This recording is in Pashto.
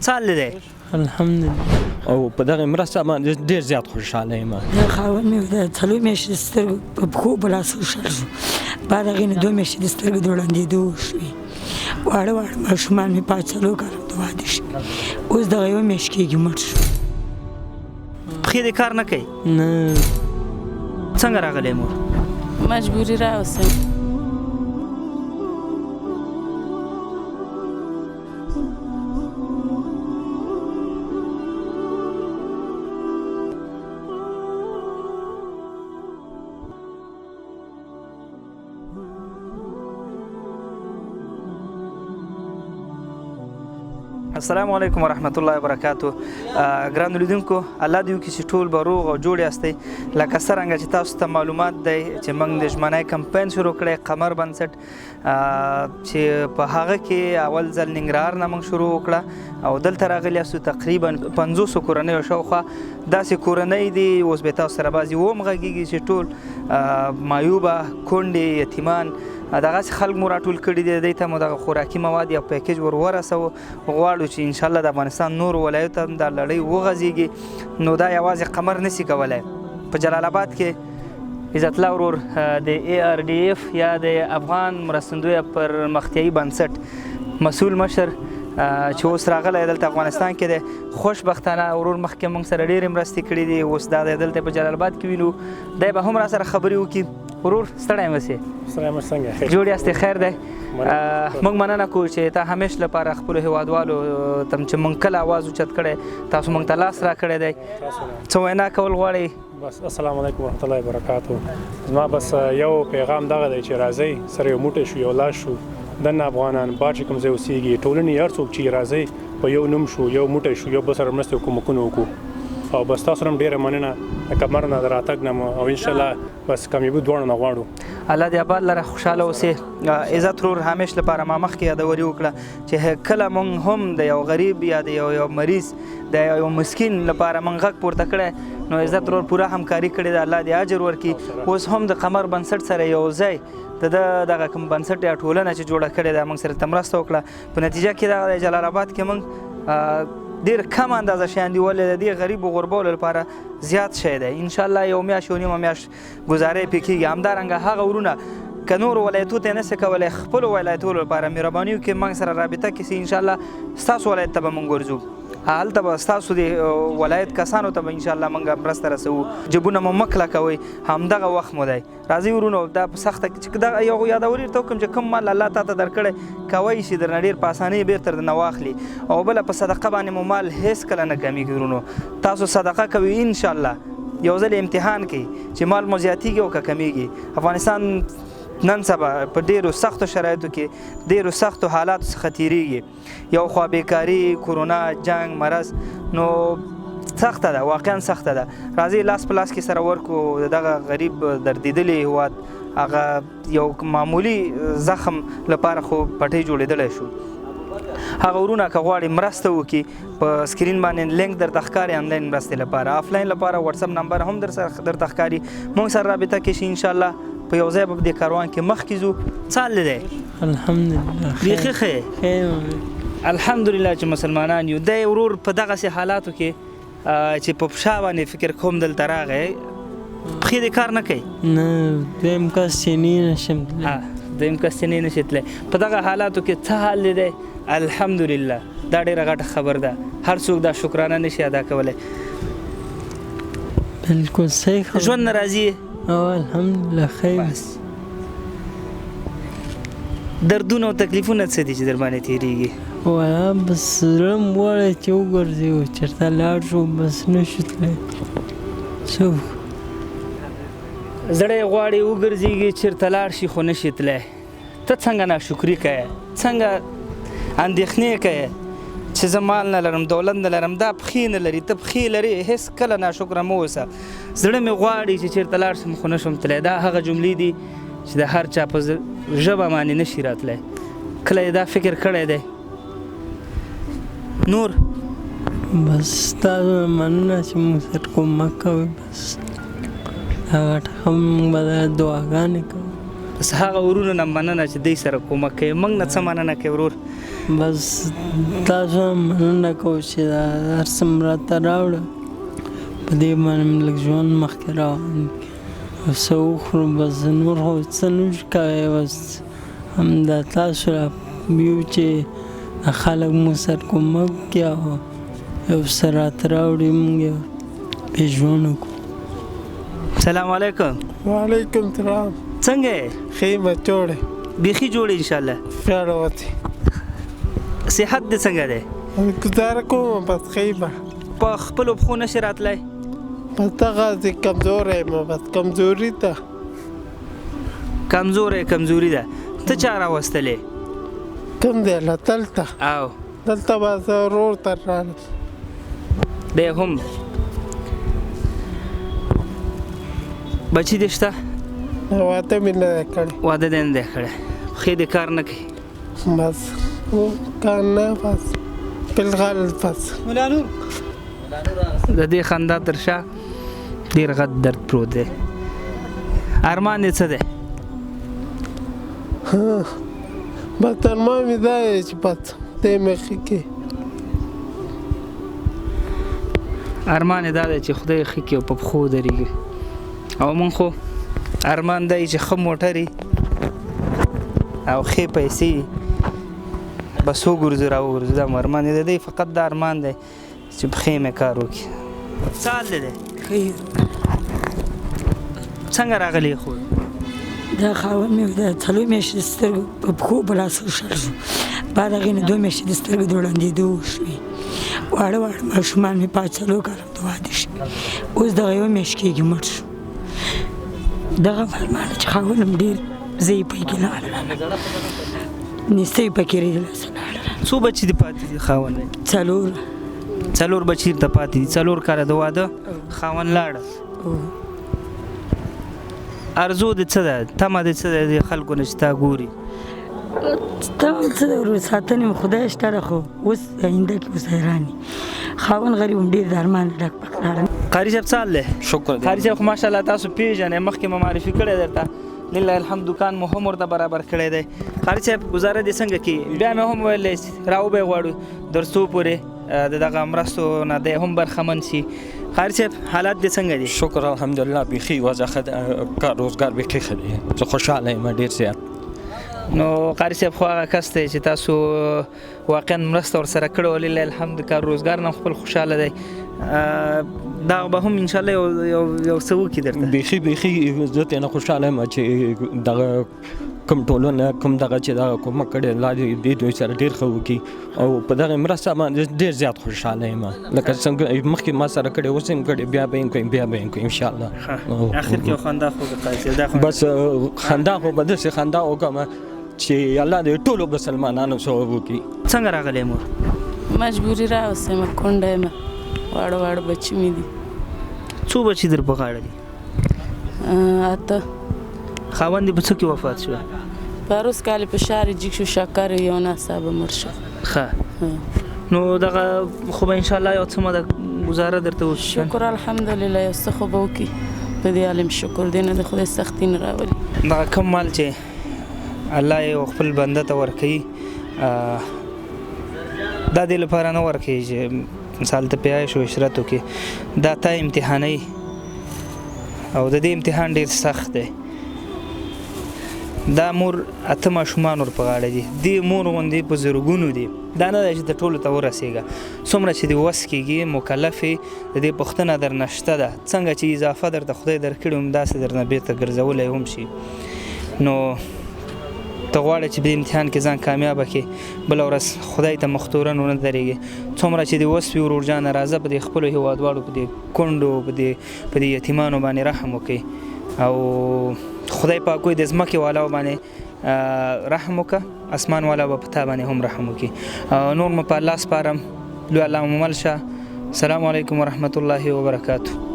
څه دی الحمدلله. او په دغه مرسته باندې ډېر زیات خوشحاله یم. دا خاوند مې د څلور میاشتې د سترګو په پښو په لاسو شل شو. بعد هغې نه 2 میاشتې د سترګو د ړندېدو وشوې. واړه واړه ماشومان مې 5-4 کاله د واده شوي. اوس دغه 1 میاشت کېږي مړ شو. پښې دې کار نه کوي؟ نه. څنګه راغلی مور؟ مجبوري راوستم. السلام علیکم ورحمت الله وبرکاتو. ګرانو لیدونکو، الله دې وکړي چې ټول به روغ او جوړ یاستئ. لکه څرنګه چې تاسو ته معلومات دی چې موږ د ژمنۍ کمپین شروع کړی قمر بنسټ، چې په هغه کې اول ځل ننګرهار نه موږ شروع وکړه او دلته راغلي یاستو. تقریبا 500 کورنۍ او شاوخوا داسې کورنۍ دي اوس به تاسو سره بعضې وم غږېږي چې ټول معیوبه کونډې یتیمان دغسې خلک مو راټول کړي دي. دوی ته مو دغه خوراکي مواد یا پیکیج ورسوو. غواړو چې انشاءالله د افغانستان نورو ولایتو هم دا لړۍ وغځېږي. نو دا یوازې قمر نشي کولی. په جلال آباد کې عزت الله ورور د ARDF یا د افغان مرستندویه پرمختیایي بنسټ مسؤل مشر چې اوس راغلی دلته افغانستان کې دی، خوشبختانه ورور مخکې موږ سره ډېرې مرستې کړي دي. اوس دا دی دلته په جلال آباد کې وینو. دی به هم را سره خبرې وکړي. ورور ستړی مه سې؟ سلام څنګه؟ جوړ یاستې؟ خیر دی. موږ مننه کوو چې تا همیش لپاره خپلو هیوادوالو ته چې موږ کله آواز اوچت کړی، تاسو موږ ته لاس راکړی دی. څه وینا کول غواړئ؟ بس السلام علیکم ورحمت الله وبرکاتو. زما بس یو پیغام دغه دی چې راځئ سره یو موټی شو، یو لاس شو. دننه افغانان بار چې کوم ځای اوسېږي ټولنې هر څوک چې راځئ په یو نوم شو، یو موټی شو، یو بل سره مرستې او کومکونه وکړو. او بس تاسو هم ډېره مننه د قمر نه د راتګ نه، او انشاءالله بس کامیابي دواړو نه غواړو. الله دې آباد لره خوشحاله اوسې. عزت ورور همیش لپاره ما مخکې یادوري وکړه چې کله موږ هم د یو غریب یا د یو مریض د یو مسکین لپاره موږ غږ پورته کړی، نو عزت ورور پوره همکاري کړې ده. الله دې اجر ورکړي. اوس هم د قمر بنسټ سره یو ځای د دغه کوم بنسټ یا ټولنه چې جوړه کړې ده موږ سره ته مرسته وکړه. په نتیجه کې دغه جلال آباد کې موږ ډېر کم اندازه شیان دي، ولې د دې غریبو غرباو لپاره زیات شی دی. انشاءالله یو میاشت یو نیمه میاشت ګزارۍ پرې کېږي. همدارنګه هغه ورونه که نورو ولایتو ته یې نشي کولی، خپلو ولایتو لپاره مهرباني وکړي موږ سره رابطه کړي. انشاءالله ستاسو ولایت ته به موږ ورځو، هلته به ستاسو د ولایت کسانو ته به انشاءالله موږ مرسته رسوو. جبونه مو مه کلکوئ، همدغه وخت مو دی. راځئ ورونو، دا په سخته کې چې دغه یو یادوري درته وکړم چې کوم مال الله تا ته درکړی کوی شي درنه ډېر په اسانۍ بېرته درنه واخلي. او بله په صدقه باندې مو مال هېڅ کله نه کمیږي. ورونو تاسو صدقه کوئ، انشاءالله یو ځل امتحان کوي چې مال مو زیاتېږي او که کمیږي. افغانستان نن سبا په ډېرو سختو شرایطو کې ډېرو سختو حالاتو څخه تېرېږي. یو خوا بیکاري، کرونا، جنګ، مرض، نو سخته ده، واقعا سخته ده. راځئ لاس په لاس کې سره ورکړو دغه غریب دردېدلی هېواد. هغه یو معمولي زخم لپاره خو پټۍ جوړېدلی شو. هغه ورونه که غواړي مرسته وکړي، په سکرین باندې لینک درته ښکاري آنلاین مرستې لپاره. آفلاین لپاره وټساپ نمبر هم درته ښکاري. موږ سره رابطه کې شي انشاءالله. په یو ځای به د کاروان کې مخکې ځو. څه حال دی؟ الحمدلله. بیخي ښه خیر. الحمدلله چې مسلمانان یو. دی ورور په دغسې حالاتو کې چې په پښه باندې فکر کوم دلته راغی، پښې دې کار نه کوي؟ نه. دویم کس چینی نشم تللی. دویم کس چینی نشي تللی. په دغه حالاتو کې څه حال دی؟ الحمدلله. دا ډېره غټه خبر ده. هر څوک دا شکرانه نشي ادا کولی. بالکل صحیح خبر. ژوند نه راضي یې؟ الحمدلله خیر. دردونه او تکلیفونه څه دي چې در باندې تېرېږي؟ ولا بس زړه م غواړی چې وګرځو، چېرته لاړ شو، بس نشو تللی. څه وکړو؟ زړه یې غواړي وګرځېږي، چېرته لاړ شي خو نشي تللی. ته څنګه ناشکري کوې، څنګه اندېښنې کوې چې زه مال نه لرم، دولت نه لرم، دا پښې نه لري، ته پښې لرې، هېڅ کله ناشکره مه اوسه. زړه مې غواړي چې چېرته لاړ شم خو نشم تللی. دا هغه جملې دي چې د هر چا په ژبه باندې نشي راتلی. کله یې دا فکر کړی دی؟ نور بس تاسو نه مننه چې موږ سره کومک کوئ. بس دا غټه موږ به دعاګانې کوو. بس هغه ورونو نه مننه چې دوی سره کومک کوي. موږ نه څه مننه کوي ورور. بس تاسو هم مننه کوو چې دا هر څه م راته راوړه په دې باندې مې لږ ژوند مخکې روان کړي او څه وخورو بس نور خو څه نشو کوی بس همدا تاسو راپیو چې خلک مو سره کومک وکړي او یو څه راته راوړي موږ یې پرې ژوند وکړو. سلام علیکم. وعلیکم سلام. څنګه یې؟ ښه یم جوړې بیخي جوړ انشاءالله. پیاړه وتې صحت دې څنګه دی؟ ګزاره کوم بس ښه یم په خپلو پښو نشي راتلی؟ بس دغسې کمزوری یم بس کمزوري ده. کمزوري ده. ته چا راوستلې؟ کوم دی له دلته او دلته به زه ورور ته رالم. دی هم بچي دې شته؟ واده مې نه دی کړی. واده دې نه دی کړی. خې دې کار نه کوي؟ بس کار نه بس بالغل بس. د دې خندا تر شا ډېر غټ درد پروت دی. ارمان دې څه دی؟ بس ارمان مې دا دی چې بس دی مې ښه کړي. ارمان یې دا دی چې خدای ښه کړي او په پښو ودرېږي. او مونږ خو ارمان دی چې ښه موټر او ښې پیسې بس وګرځو راوګرځو. دا مو ارمان دی. دی فقط دا ارمان دی چې پښې مې کار وکړي. څه حال دی؟ څنګه راغلی خو؟ دا خاوند مې د څلور میاشتې د سترګو په پښو په لاسو شل شو. بعد هغې نه 2 میاشتې د سترګو د ړندېدو وشوې. واړه ماشومان مې 5 کاله د واده شوي. اوس دغه 1 میاشت کېږي مړ شو. دغه فرمانه چې خاوند هم ډېر زه یې پکې لاړله نیسته یې پکې ریدلاسه لاړله. څو بچي دې پاتې دي خاوند؟ 4 بچي ته پاتې دي. 4 کاله د واده خاوند لاړه. ارزو دې څه ده؟ تمه دې څه ده د خلکو نه چې تا ګوري؟ تمه څه ده ورور ساتنې مې خدای شته ده خو اوس آینده کې اوس حیران یي. خاوند غریب هم ډېر د ارمان ډک پک لاړه. قاري صاحب څه حال دی؟ شکر دی. قاري صاحب خو ماشاءالله تاسو پیژنئ. مخکې مو معرفي کړی درته. لله الحمد دکان مو هم ورته برابر کړی دی. قاري صاحب ګزاره دې څنګه کړي؟ بیا مې هم ویلی راوبه غواړو تر څو پورې د دغه مرستو نه دی هم برخمن شي. قاري صاحب حالات دې څنګه دي؟ شکر الحمدلله بیخي وضع ښه ده. کار روزګار بیخي ښه دی. زه خوشحاله یم ډېر زیات. نو قاري صاحب خو هغه کس دی چې تاسو واقعا مرسته ورسره کړې وه. لله الحمد کار روزګار نه خپل خوشحاله دی. دا به هم انشاءالله یو څه وکړي درته. بیخي زه ترېنه خوشحاله یم چې دغه کوم ټولنه کوم دغه چې دغه کومک کړی الله دې دوی سره ډېر ښه وکړي او په دغه مرسته باندې ډېر زیات خوشحاله یم. لکه څنګه مخکې ما سره کړی اوس هم کړی بیا به یې کوم انشاءالله. اخر کې خندا خو قاري صاحب بس خندا خو به داسې خندا وکړم چې الله دې ټولو مسلمانانو ثواب وکړي. څنګه راغلی مور؟ مجبوري راوستم کونډه یم. واړه بچي مې دي. څو بچي در په غاړه دي؟ 8. خاوند دې په څه کې وفات شو؟ پروس کال په شهر جګ شو شکر یو ناڅاپه مړ شو. ښه نو دغه خو به انشاءالله یو څه مده ګزاره درته وشي. شکر الحمدلله یو څه خو به وکړي. په دې عالم شکر دی نه د خدای سختي نه راولي. دغه کم مال چې الله یې خپل بنده ته ورکوي دا دې لپاره نه ورکوي چې مثال ته په عیش و عشرت وکړي. دا تا امتحانوي او د دې امتحان ډېر سخت دی. دا مور 8 ماشومان ور په غاړه دي. دې مور غوندې په زرګونو دي. دا نه دی چې د ټولو ته ورسېږه. څومره چې دې وس کېږي مکلف یې د دې پوښتنه درنه شته ده. څنګه چې اضافه درته خدای درکړي همداسې درنه بېرته ګرځولی هم شي. نو ته غواړې چې په دې امتحان کې ځان کامیابه کړې بله ورځ خدای ته مختورن ونه درېږي. څومره چې دې وس وي ورور جانه راځه په دې خپلو هېوادوالو په دې کونډو په دې یتیمانو باندې رحم وکړئ او خدای پاک وایي د ځمکې والاو باندې رحم وکړه اسمان والا به په تا باندې هم رحم وکړي. نور مو په الله سپارم. لوی الله مو مل شه. السلام علیکم ورحمة الله وبرکاته.